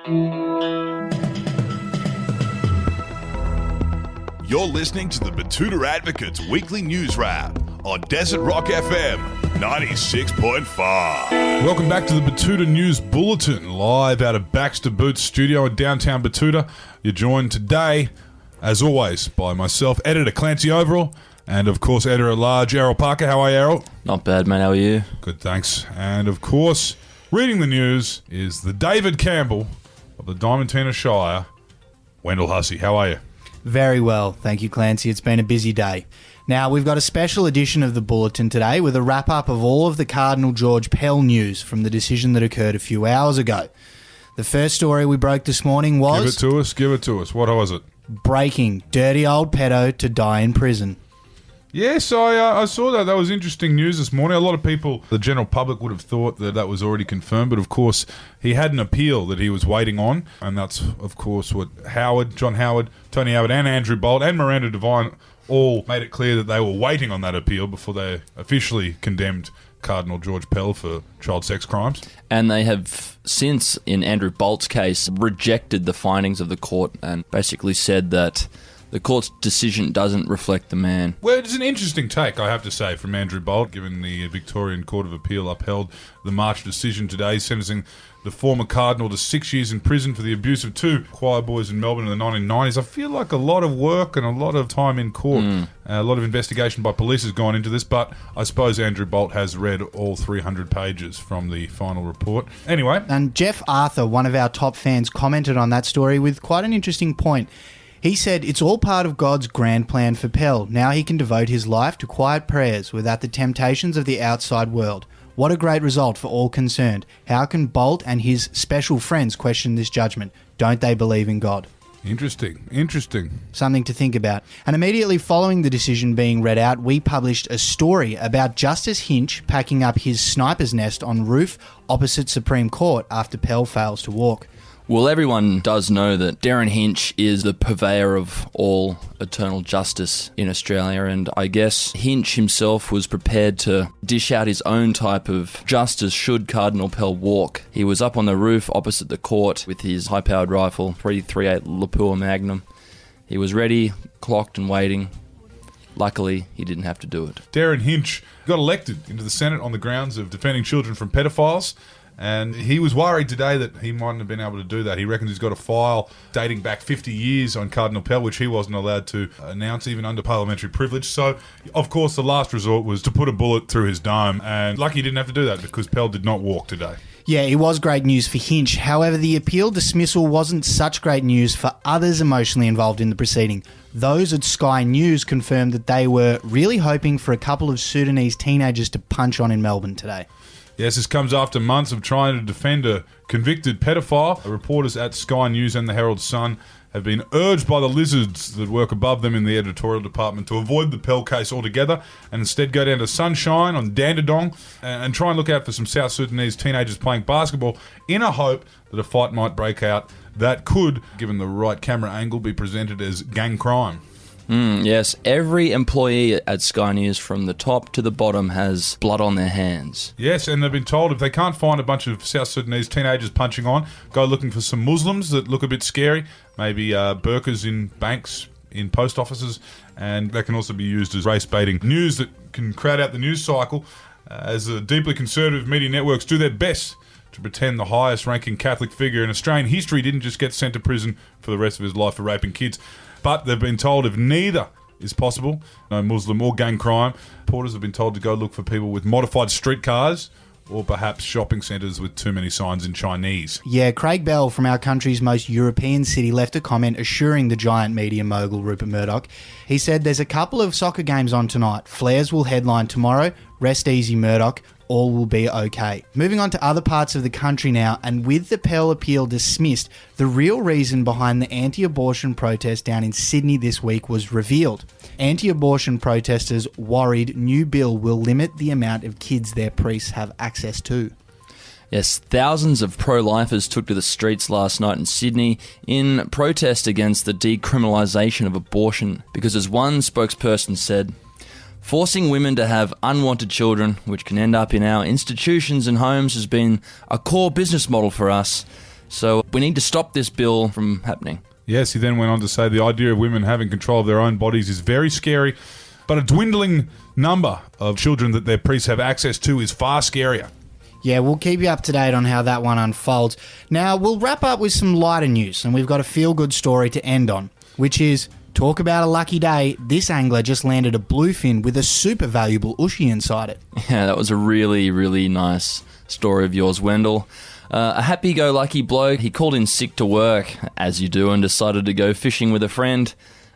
You're listening to the Betoota Advocate's weekly news wrap on Desert Rock FM 96.5. Welcome back to the Betoota News Bulletin, live out of Baxter Boots studio in downtown Betoota. You're joined today, as always, by myself, editor Clancy Overell, and of course, editor-at-large Errol Parker. How are you, Errol? Not bad, mate. How are you? Good, thanks. And of course, reading the news is the David Campbell of the Diamantina Shire, Wendell Hussey. How are you? Very well, thank you, Clancy. It's been a busy day. Now, we've got a special edition of the Bulletin today with a wrap-up of all of the Cardinal George Pell news from the decision that occurred a few hours ago. The first story we broke this morning was... Give it to us. What was it? Breaking. Dirty old pedo to die in prison. Yes, I saw that. That was interesting news this morning. A lot of people, the general public, would have thought that that was already confirmed, but of course he had an appeal that he was waiting on, and that's of course what John Howard, Tony Howard and Andrew Bolt and Miranda Devine all made it clear that they were waiting on that appeal before they officially condemned Cardinal George Pell for child sex crimes. And they have since, in Andrew Bolt's case, rejected the findings of the court and basically said that the court's decision doesn't reflect the man. Well, it's an interesting take, I have to say, from Andrew Bolt, given the Victorian Court of Appeal upheld the March decision today, sentencing the former Cardinal to 6 years in prison for the abuse of two choir boys in Melbourne in the 1990s. I feel like a lot of work and a lot of time in court, a lot of investigation by police has gone into this, but I suppose Andrew Bolt has read all 300 pages from the final report. Anyway. And Jeff Arthur, one of our top fans, commented on that story with quite an interesting point. He said, "It's all part of God's grand plan for Pell. Now he can devote his life to quiet prayers without the temptations of the outside world. What a great result for all concerned. How can Bolt and his special friends question this judgment? Don't they believe in God?" Interesting. Something to think about. And immediately following the decision being read out, we published a story about Justice Hinch packing up his sniper's nest on roof opposite Supreme Court after Pell fails to walk. Well, everyone does know that Darren Hinch is the purveyor of all eternal justice in Australia, and I guess Hinch himself was prepared to dish out his own type of justice should Cardinal Pell walk. He was up on the roof opposite the court with his high-powered rifle, .338 Lapua Magnum. He was ready, clocked and waiting. Luckily, he didn't have to do it. Darren Hinch got elected into the Senate on the grounds of defending children from pedophiles. And he was worried today that he mightn't have been able to do that. He reckons he's got a file dating back 50 years on Cardinal Pell, which he wasn't allowed to announce even under parliamentary privilege. So, of course, the last resort was to put a bullet through his dome. And lucky he didn't have to do that because Pell did not walk today. Yeah, it was great news for Hinch. However, the appeal dismissal wasn't such great news for others emotionally involved in the proceeding. Those at Sky News confirmed that they were really hoping for a couple of Sudanese teenagers to punch on in Melbourne today. Yes, this comes after months of trying to defend a convicted pedophile. Reporters at Sky News and the Herald Sun have been urged by the lizards that work above them in the editorial department to avoid the Pell case altogether and instead go down to Sunshine on Dandadong and try and look out for some South Sudanese teenagers playing basketball in a hope that a fight might break out that could, given the right camera angle, be presented as gang crime. Yes, every employee at Sky News from the top to the bottom has blood on their hands. Yes, and they've been told if they can't find a bunch of South Sudanese teenagers punching on, go looking for some Muslims that look a bit scary, maybe burqas in banks, in post offices, and that can also be used as race-baiting news that can crowd out the news cycle as the deeply conservative media networks do their best to pretend the highest-ranking Catholic figure in Australian history didn't just get sent to prison for the rest of his life for raping kids. But they've been told if neither is possible, no Muslim or gang crime, reporters have been told to go look for people with modified streetcars or perhaps shopping centres with too many signs in Chinese. Yeah, Craig Bell from our country's most European city left a comment assuring the giant media mogul Rupert Murdoch. He said, "There's a couple of soccer games on tonight. Flares will headline tomorrow. Rest easy, Murdoch. All will be okay." Moving on to other parts of the country now, and with the Pell appeal dismissed, the real reason behind the anti-abortion protest down in Sydney this week was revealed. Anti-abortion protesters worried new bill will limit the amount of kids their priests have access to. Yes, thousands of pro-lifers took to the streets last night in Sydney in protest against the decriminalisation of abortion, because as one spokesperson said, "Forcing women to have unwanted children, which can end up in our institutions and homes, has been a core business model for us. So we need to stop this bill from happening. Yes, he then went on to say the idea of women having control of their own bodies is very scary, but a dwindling number of children that their priests have access to is far scarier. Yeah, we'll keep you up to date on how that one unfolds. Now, we'll wrap up with some lighter news, and we've got a feel-good story to end on, which is, talk about a lucky day, this angler just landed a bluefin with a super valuable Hussey inside it. Yeah, that was a really, really nice story of yours, Wendell. A happy-go-lucky bloke, he called in sick to work, as you do, and decided to go fishing with a friend.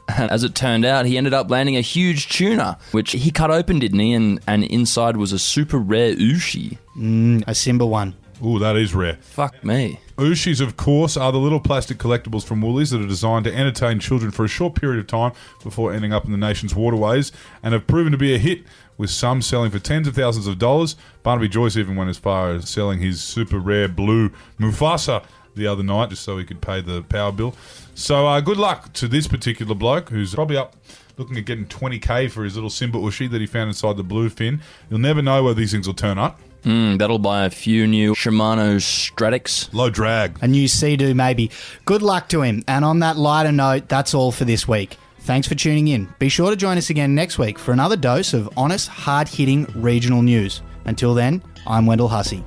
And as it turned out, he ended up landing a huge tuna, which he cut open, didn't he? And inside was a super rare Hussey. A Simba one. Ooh, that is rare. Fuck me. Husseys, of course, are the little plastic collectibles from Woolies that are designed to entertain children for a short period of time before ending up in the nation's waterways, and have proven to be a hit, with some selling for tens of thousands of dollars. Barnaby Joyce even went as far as selling his super rare blue Mufasa the other night just so he could pay the power bill. So good luck to this particular bloke who's probably up looking at getting 20k for his little Simba Hussey that he found inside the bluefin. You'll never know where these things will turn up. That'll buy a few new Shimano Stratics. Low drag. A new Sea-Doo maybe. Good luck to him. And on that lighter note, that's all for this week. Thanks for tuning in. Be sure to join us again next week for another dose of honest, hard-hitting regional news. Until then, I'm Wendell Hussey.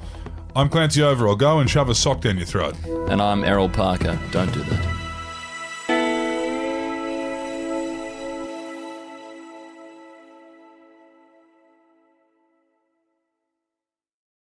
I'm Clancy Overell. Go and shove a sock down your throat. And I'm Errol Parker. Don't do that.